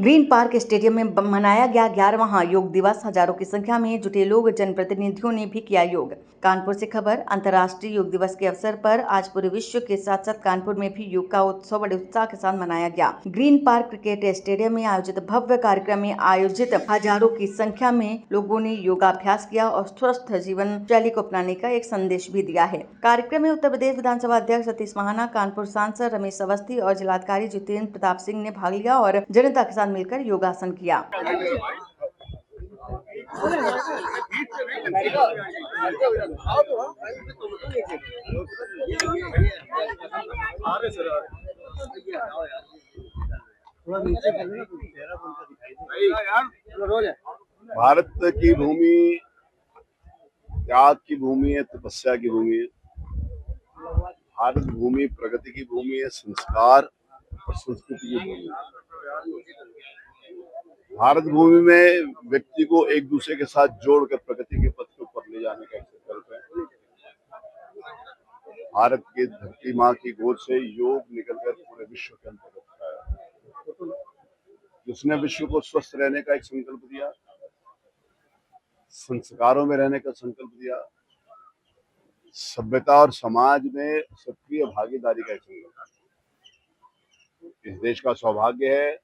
Green park stadium में मनाया गया 11वां योग दिवस। हजारों की संख्या में जुटे लोग, जनप्रतिनिधियों ने भी किया योग। कानपुर से खबर। अंतर्राष्ट्रीय योग दिवस के अवसर पर आज पूरे विश्व के साथ साथ कानपुर में भी योग का उत्सव बड़े उत्साह के साथ मनाया गया। ग्रीन पार्क क्रिकेट स्टेडियम में आयोजित भव्य कार्यक्रम में आयोजित हजारों की संख्या में लोगों ने योगाभ्यास किया और स्वस्थ जीवन शैली को अपनाने का एक संदेश भी दिया है। कार्यक्रम में उत्तर प्रदेश विधानसभा अध्यक्ष सतीश महाना, कानपुर सांसद रमेश अवस्थी और जिलाधिकारी जितेंद्र प्रताप सिंह ने भाग लिया और जनता के साथ मिलकर योगासन किया। भारत की भूमि त्याग की भूमि है, तपस्या की भूमि है। भारत भूमि प्रगति की भूमि है, संस्कार और संस्कृति की भूमि है। भारत भूमि में व्यक्ति को एक दूसरे के साथ जोड़कर प्रगति के पथ के ऊपर ले जाने का एक संकल्प है। भारत की धरती माँ की गोद से योग निकलकर पूरे विश्व के अंतर्गत आया, जिसने विश्व को स्वस्थ रहने का एक संकल्प दिया, संस्कारों में रहने का संकल्प दिया, सभ्यता और समाज में सक्रिय भागीदारी का एक संकल्प। इस देश का सौभाग्य है,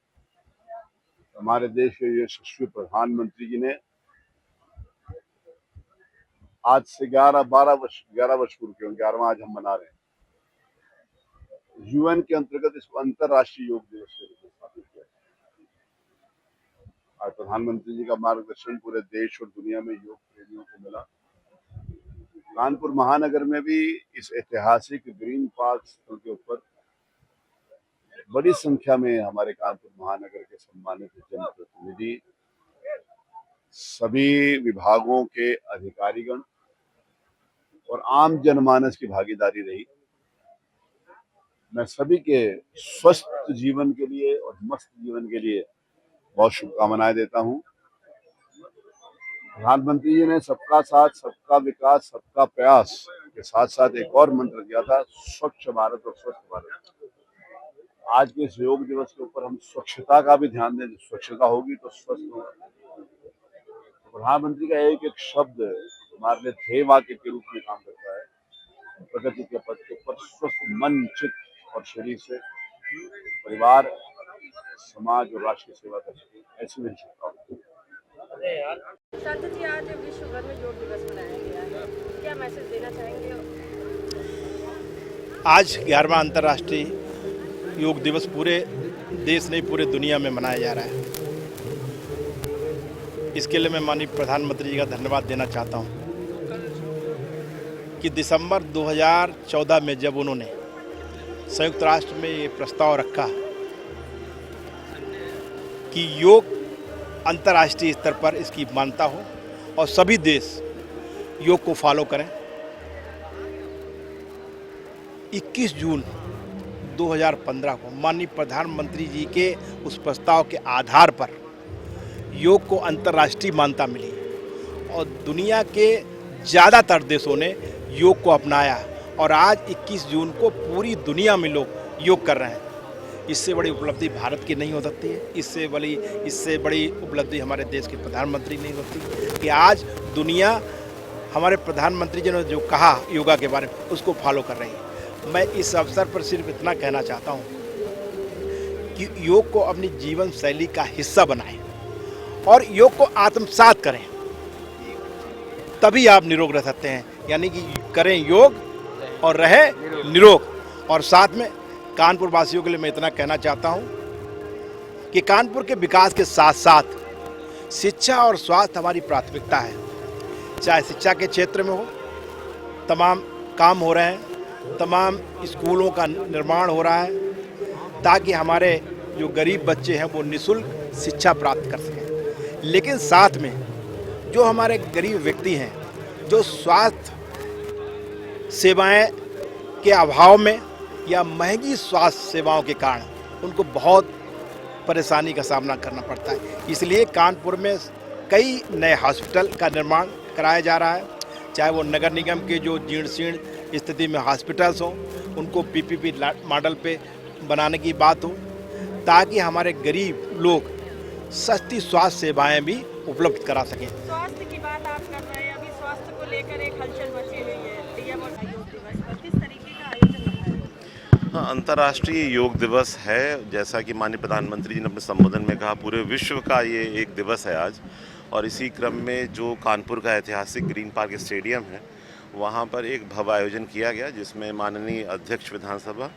हमारे देश के यशस्वी प्रधानमंत्री जी ने आज से 11 वर्ष पूर्व के 11वां आज हम मना रहे हैं। यूएन के अंतर्गत इसको अंतर्राष्ट्रीय योग दिवस के रूप में स्थापित किया। आज प्रधानमंत्री जी का मार्गदर्शन पूरे देश और दुनिया में योग प्रेमियों को मिला। कानपुर महानगर में भी इस ऐतिहासिक ग्रीन पार्क स्थल के ऊपर बड़ी संख्या में हमारे कानपुर महानगर के सम्मानित जनप्रतिनिधि, सभी विभागों के अधिकारीगण और आम जनमानस की भागीदारी रही। मैं सभी के स्वस्थ जीवन के लिए और मस्त जीवन के लिए बहुत शुभकामनाएं देता हूं। प्रधानमंत्री जी ने सबका साथ, सबका विकास, सबका प्रयास के साथ साथ एक और मंत्र दिया था, स्वच्छ भारत और स्वस्थ भारत। आज के इस योग दिवस के ऊपर हम स्वच्छता का भी ध्यान दें। स्वच्छता होगी तो स्वस्थ होगा। प्रधानमंत्री का एक एक शब्द हमारे लिए ध्येय वाक्य के रूप में काम करता है। प्रगति के पथ के ऊपर स्वस्थ मन, चित्त और शरीर से परिवार, समाज और राष्ट्र की सेवा कर सके, ऐसी मेरी शुभकामनाएं। संत जी, आज विश्व भर में योग दिवस मनाया गया है, क्या मैसेज देना चाहेंगे? आज 11वां अंतर्राष्ट्रीय योग दिवस पूरे देश नहीं पूरे दुनिया में मनाया जा रहा है। इसके लिए मैं माननीय प्रधानमंत्री जी का धन्यवाद देना चाहता हूं कि दिसंबर 2014 में जब उन्होंने संयुक्त राष्ट्र में ये प्रस्ताव रखा कि योग अंतर्राष्ट्रीय स्तर पर इसकी मान्यता हो और सभी देश योग को फॉलो करें, 21 जून 2015 को माननीय प्रधानमंत्री जी के उस प्रस्ताव के आधार पर योग को अंतर्राष्ट्रीय मान्यता मिली और दुनिया के ज़्यादातर देशों ने योग को अपनाया और आज 21 जून को पूरी दुनिया में लोग योग कर रहे हैं। इससे बड़ी उपलब्धि भारत की नहीं हो सकती है। इससे बड़ी उपलब्धि हमारे देश के प्रधानमंत्री नहीं होती कि आज दुनिया हमारे प्रधानमंत्री जी ने जो कहा योगा के बारे में उसको फॉलो कर रही है। मैं इस अवसर पर सिर्फ इतना कहना चाहता हूँ कि योग को अपनी जीवन शैली का हिस्सा बनाएं और योग को आत्मसात करें, तभी आप निरोग रह सकते हैं। यानी कि करें योग और रहे निरोग। और साथ में कानपुर वासियों के लिए मैं इतना कहना चाहता हूँ कि कानपुर के विकास के साथ साथ शिक्षा और स्वास्थ्य हमारी प्राथमिकता है। चाहे शिक्षा के क्षेत्र में हो, तमाम काम हो रहे हैं, तमाम स्कूलों का निर्माण हो रहा है ताकि हमारे जो गरीब बच्चे हैं वो निःशुल्क शिक्षा प्राप्त कर सकें। लेकिन साथ में जो हमारे गरीब व्यक्ति हैं, जो स्वास्थ्य सेवाएं के अभाव में या महंगी स्वास्थ्य सेवाओं के कारण उनको बहुत परेशानी का सामना करना पड़ता है। इसलिए कानपुर में कई नए हॉस्पिटल का निर्माण कराया जा रहा है। चाहे वो नगर निगम के जो जीर्ण शीर्ण स्थिति में हॉस्पिटल्स हों, उनको पीपीपी मॉडल पे बनाने की बात हो, ताकि हमारे गरीब लोग सस्ती स्वास्थ्य सेवाएं भी उपलब्ध करा सकें। स्वास्थ्य की बात आप कर रहे हैं, अभी स्वास्थ्य को लेकर एक हलचल मची हुई है डीएम और योग दिवस पर, किस तरीके का आयोजन होता है? हाँ, अंतर्राष्ट्रीय योग दिवस है। जैसा कि माननीय प्रधानमंत्री जी ने अपने संबोधन में कहा, पूरे विश्व का ये एक दिवस है आज। और इसी क्रम में जो कानपुर का ऐतिहासिक ग्रीन पार्क स्टेडियम है, वहाँ पर एक भव्य आयोजन किया गया, जिसमें माननीय अध्यक्ष विधानसभा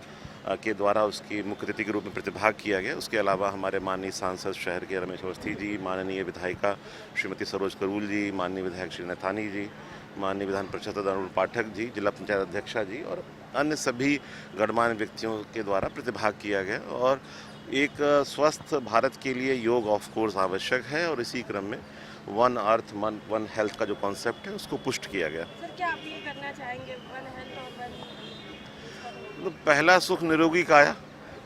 के द्वारा उसकी मुख्य अतिथि के रूप में प्रतिभाग किया गया। उसके अलावा हमारे माननीय सांसद शहर के रमेश अवस्थी जी, माननीय विधायिका श्रीमती सरोज करूल जी, माननीय विधायक श्री नैथानी जी, माननीय विधान परिषद अरुण पाठक जी, जिला पंचायत अध्यक्षा जी और अन्य सभी गणमान्य व्यक्तियों के द्वारा प्रतिभाग किया गया। और एक स्वस्थ भारत के लिए योग ऑफ कोर्स आवश्यक है, और इसी क्रम में वन अर्थ वन हेल्थ का जो कॉन्सेप्ट है उसको पुष्ट किया गया। सर, क्या अपील करना चाहेंगे वन हेल्थ और वन? तो पहला सुख निरोगी काया।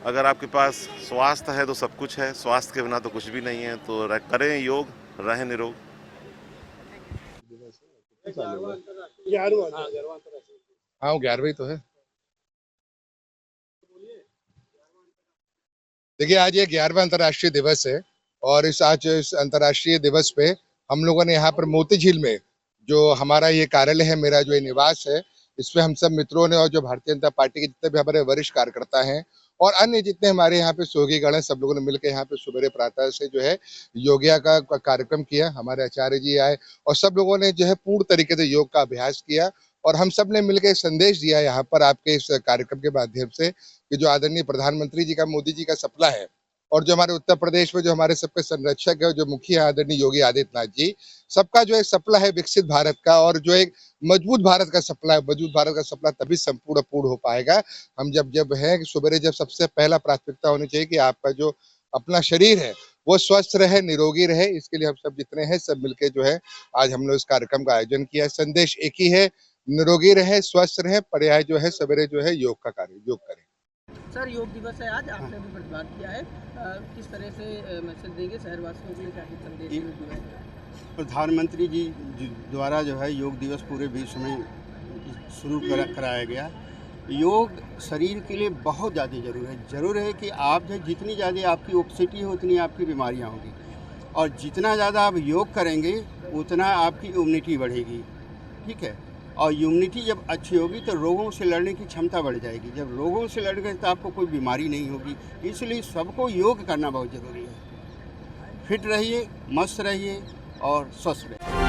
अगर आपके पास स्वास्थ्य है तो सब कुछ है, स्वास्थ्य के बिना तो कुछ भी नहीं है। तो करें योग, रहें निरोग। हाँ, वो 11वीं तो है। देखिए, आज ये 11वां अंतर्राष्ट्रीय दिवस है, और इस अंतर्राष्ट्रीय दिवस पे हम लोगों ने यहाँ पर मोती झील में जो हमारा ये कार्यालय है, मेरा जो ये निवास है, इसमें हम सब मित्रों ने और जो भारतीय जनता पार्टी के जितने भी हमारे वरिष्ठ कार्यकर्ता हैं और अन्य जितने हमारे यहाँ पे सहयोगीगण हैं, सब लोगों ने मिलकर यहाँ पे सुबह प्रातः से जो है योगिया का कार्यक्रम किया। हमारे आचार्य जी आए और सब लोगों ने जो है पूर्ण तरीके से योग का अभ्यास किया, और हम सब ने मिलकर संदेश दिया यहाँ पर आपके इस कार्यक्रम के माध्यम से कि जो आदरणीय प्रधानमंत्री जी का, मोदी जी का सपना है, और जो हमारे उत्तर प्रदेश में जो हमारे सबके संरक्षक है, जो मुखिया आदरणीय योगी आदित्यनाथ जी, सबका जो एक सपना है विकसित भारत का, और जो एक मजबूत भारत का सपना है। मजबूत भारत का सपना तभी पूर्ण हो पाएगा हम जब है कि सुबह जब सबसे पहला प्राथमिकता होनी चाहिए कि आपका जो अपना शरीर है वो स्वस्थ रहे, निरोगी रहे। इसके लिए हम सब जितने हैं सब मिलके जो है आज हम लोग इस कार्यक्रम का आयोजन किया है। संदेश एक ही है, निरोगी रहे, स्वस्थ रहे, पर्याय जो है सवेरे जो है योग करें। सर, योग दिवस है आज, आपने भी प्रतिभाग किया है, किस तरह से मैसेज देंगे शहरवासियों के लिए, क्या संदेश है? प्रधानमंत्री जी द्वारा जो है योग दिवस पूरे विश्व में शुरू कराया गया। योग शरीर के लिए बहुत ज़्यादा ज़रूर है कि आप जो जितनी ज़्यादा आपकी ओबेसिटी हो उतनी आपकी बीमारियां होगी, और जितना ज़्यादा आप योग करेंगे उतना आपकी इम्यूनिटी बढ़ेगी। ठीक है, और इम्यूनिटी जब अच्छी होगी तो रोगों से लड़ने की क्षमता बढ़ जाएगी। जब रोगों से लड़ेंगे तो आपको कोई बीमारी नहीं होगी। इसलिए सबको योग करना बहुत ज़रूरी है। फिट रहिए, मस्त रहिए और स्वस्थ रहिए।